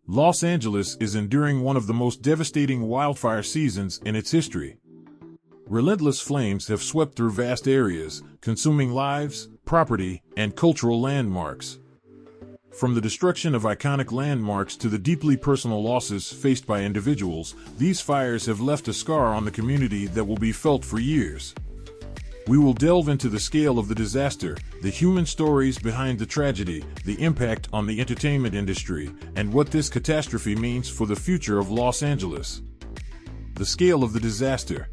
Los Angeles is enduring one of the most devastating wildfire seasons in its history. Relentless flames have swept through vast areas, consuming lives, property, and cultural landmarks. From the destruction of iconic landmarks to the deeply personal losses faced by individuals, these fires have left a scar on the community that will be felt for years. We will delve into the scale of the disaster, the human stories behind the tragedy, the impact on the entertainment industry, and what this catastrophe means for the future of Los Angeles. The scale of the disaster.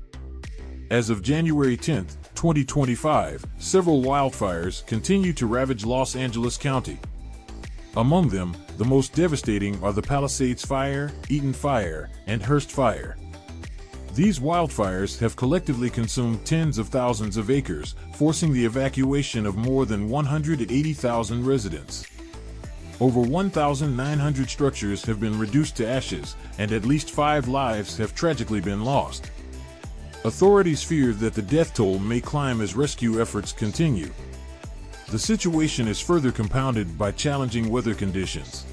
As of January 10, 2025, several wildfires continue to ravage Los Angeles County. Among them, the most devastating are the Palisades Fire, Eaton Fire, and Hurst Fire. These wildfires have collectively consumed tens of thousands of acres, forcing the evacuation of more than 180,000 residents. Over 1,900 structures have been reduced to ashes, and at least 5 lives have tragically been lost. Authorities fear that the death toll may climb as rescue efforts continue. The situation is further compounded by challenging weather conditions.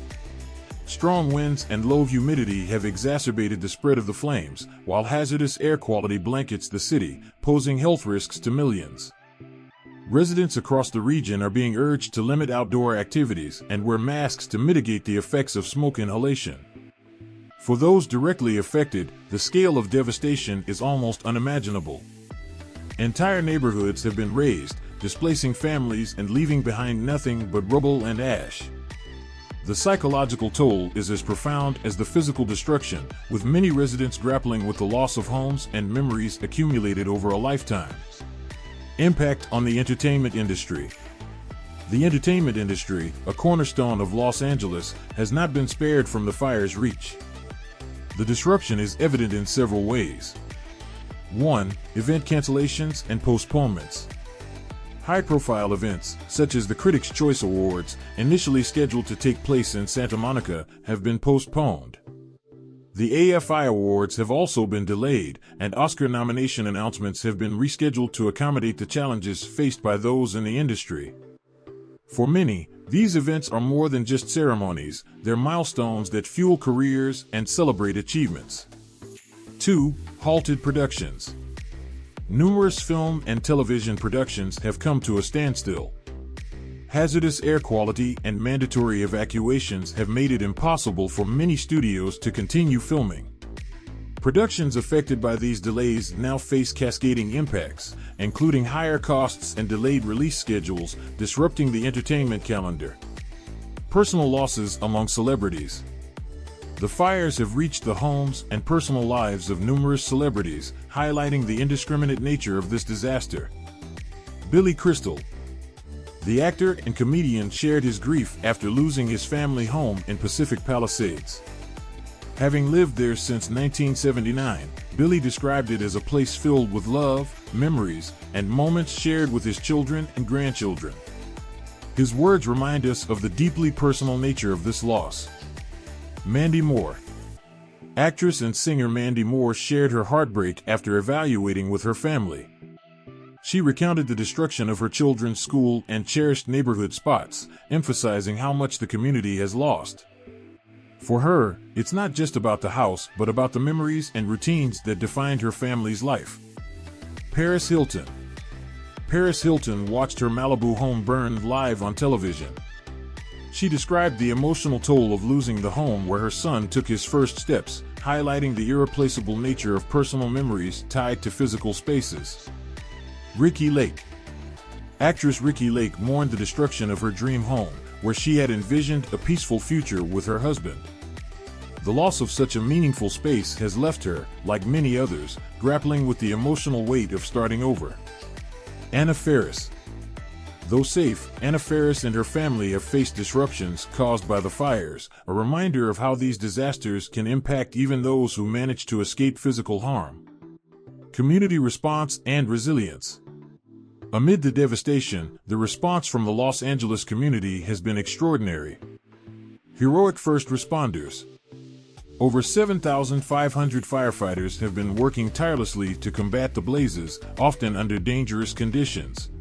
Strong winds and low humidity have exacerbated the spread of the flames, while hazardous air quality blankets the city, posing health risks to millions. Residents across the region are being urged to limit outdoor activities and wear masks to mitigate the effects of smoke inhalation. For those directly affected, the scale of devastation is almost unimaginable. Entire neighborhoods have been razed, displacing families and leaving behind nothing but rubble and ash. The psychological toll is as profound as the physical destruction, with many residents grappling with the loss of homes and memories accumulated over a lifetime. Impact on the entertainment industry. The entertainment industry, a cornerstone of Los Angeles, has not been spared from the fire's reach. The disruption is evident in several ways. 1. Event cancellations and postponements. High-profile events, such as the Critics' Choice Awards, initially scheduled to take place in Santa Monica, have been postponed. The AFI Awards have also been delayed, and Oscar nomination announcements have been rescheduled to accommodate the challenges faced by those in the industry. For many, these events are more than just ceremonies, they're milestones that fuel careers and celebrate achievements. 2. Halted productions. Numerous film and television productions have come to a standstill. Hazardous air quality and mandatory evacuations have made it impossible for many studios to continue filming. Productions affected by these delays now face cascading impacts, including higher costs and delayed release schedules, disrupting the entertainment calendar. Personal losses among celebrities. The fires have reached the homes and personal lives of numerous celebrities, highlighting the indiscriminate nature of this disaster. Billy Crystal. The actor and comedian shared his grief after losing his family home in Pacific Palisades. Having lived there since 1979, Billy described it as a place filled with love, memories, and moments shared with his children and grandchildren. His words remind us of the deeply personal nature of this loss. Mandy Moore. Actress and singer Mandy Moore shared her heartbreak after evaluating with her family. She recounted the destruction of her children's school and cherished neighborhood spots, emphasizing how much the community has lost. For her, it's not just about the house, but about the memories and routines that defined her family's life. Paris Hilton. Paris Hilton watched her Malibu home burn live on television. She described the emotional toll of losing the home where her son took his first steps, highlighting the irreplaceable nature of personal memories tied to physical spaces. Ricki Lake. Actress Ricki Lake mourned the destruction of her dream home, where she had envisioned a peaceful future with her husband. The loss of such a meaningful space has left her, like many others, grappling with the emotional weight of starting over. Anna Faris. Though safe, Anna Faris and her family have faced disruptions caused by the fires, a reminder of how these disasters can impact even those who manage to escape physical harm. Community response and resilience. Amid the devastation, the response from the Los Angeles community has been extraordinary. Heroic first responders. Over 7,500 firefighters have been working tirelessly to combat the blazes, often under dangerous conditions.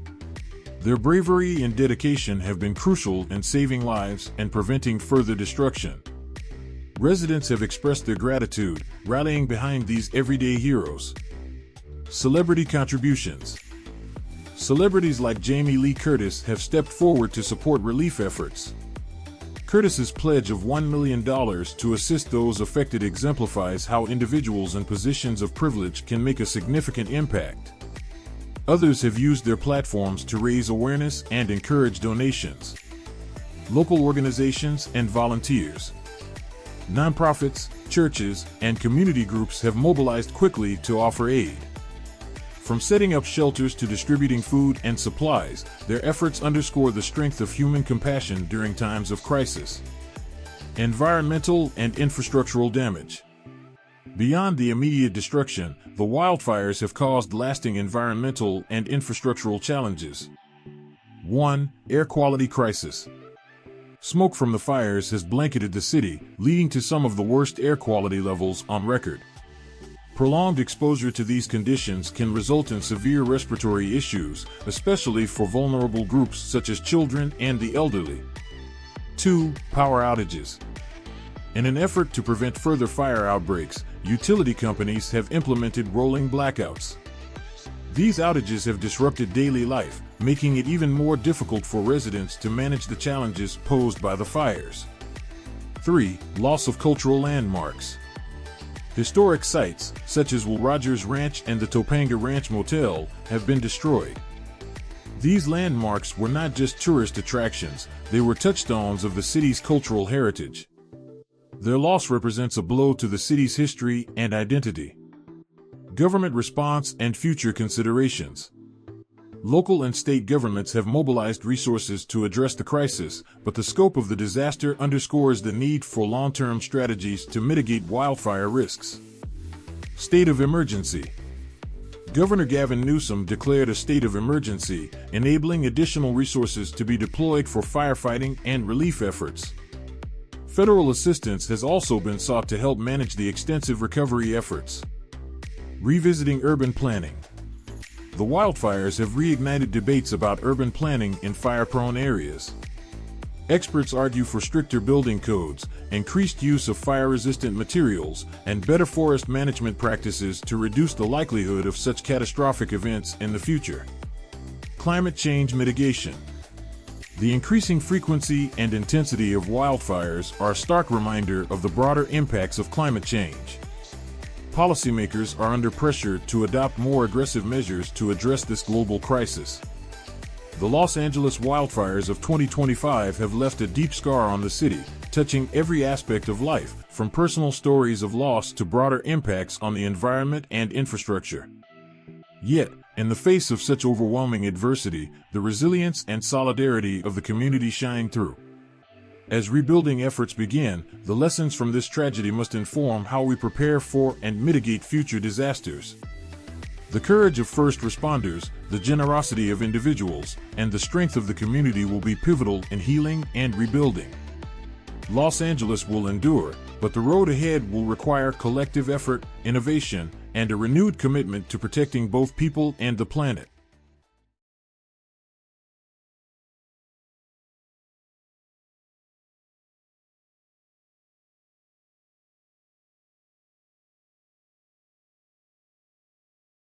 Their bravery and dedication have been crucial in saving lives and preventing further destruction. Residents have expressed their gratitude, rallying behind these everyday heroes. Celebrity contributions. Celebrities like Jamie Lee Curtis have stepped forward to support relief efforts. Curtis's pledge of $1 million to assist those affected exemplifies how individuals in positions of privilege can make a significant impact. Others have used their platforms to raise awareness and encourage donations. Local organizations and volunteers. Nonprofits, churches, and community groups have mobilized quickly to offer aid. From setting up shelters to distributing food and supplies, their efforts underscore the strength of human compassion during times of crisis. Environmental and infrastructural damage. Beyond the immediate destruction, the wildfires have caused lasting environmental and infrastructural challenges. 1. Air quality crisis. Smoke from the fires has blanketed the city, leading to some of the worst air quality levels on record. Prolonged exposure to these conditions can result in severe respiratory issues, especially for vulnerable groups such as children and the elderly. 2. Power outages. In an effort to prevent further fire outbreaks, utility companies have implemented rolling blackouts. These outages have disrupted daily life, making it even more difficult for residents to manage the challenges posed by the fires. 3. Loss of cultural landmarks. Historic sites, such as Will Rogers Ranch and the Topanga Ranch Motel, have been destroyed. These landmarks were not just tourist attractions, they were touchstones of the city's cultural heritage. Their loss represents a blow to the city's history and identity. Government response and future considerations. Local and state governments have mobilized resources to address the crisis, but the scope of the disaster underscores the need for long-term strategies to mitigate wildfire risks. State of emergency. Governor Gavin Newsom declared a state of emergency, enabling additional resources to be deployed for firefighting and relief efforts. Federal assistance has also been sought to help manage the extensive recovery efforts. Revisiting urban planning. The wildfires have reignited debates about urban planning in fire-prone areas. Experts argue for stricter building codes, increased use of fire-resistant materials, and better forest management practices to reduce the likelihood of such catastrophic events in the future. Climate change mitigation. The increasing frequency and intensity of wildfires are a stark reminder of the broader impacts of climate change. Policymakers are under pressure to adopt more aggressive measures to address this global crisis. The Los Angeles wildfires of 2025 have left a deep scar on the city, touching every aspect of life, from personal stories of loss to broader impacts on the environment and infrastructure. Yet, in the face of such overwhelming adversity, the resilience and solidarity of the community shine through. As rebuilding efforts begin, the lessons from this tragedy must inform how we prepare for and mitigate future disasters. The courage of first responders, the generosity of individuals, and the strength of the community will be pivotal in healing and rebuilding. Los Angeles will endure, but the road ahead will require collective effort, innovation, and a renewed commitment to protecting both people and the planet.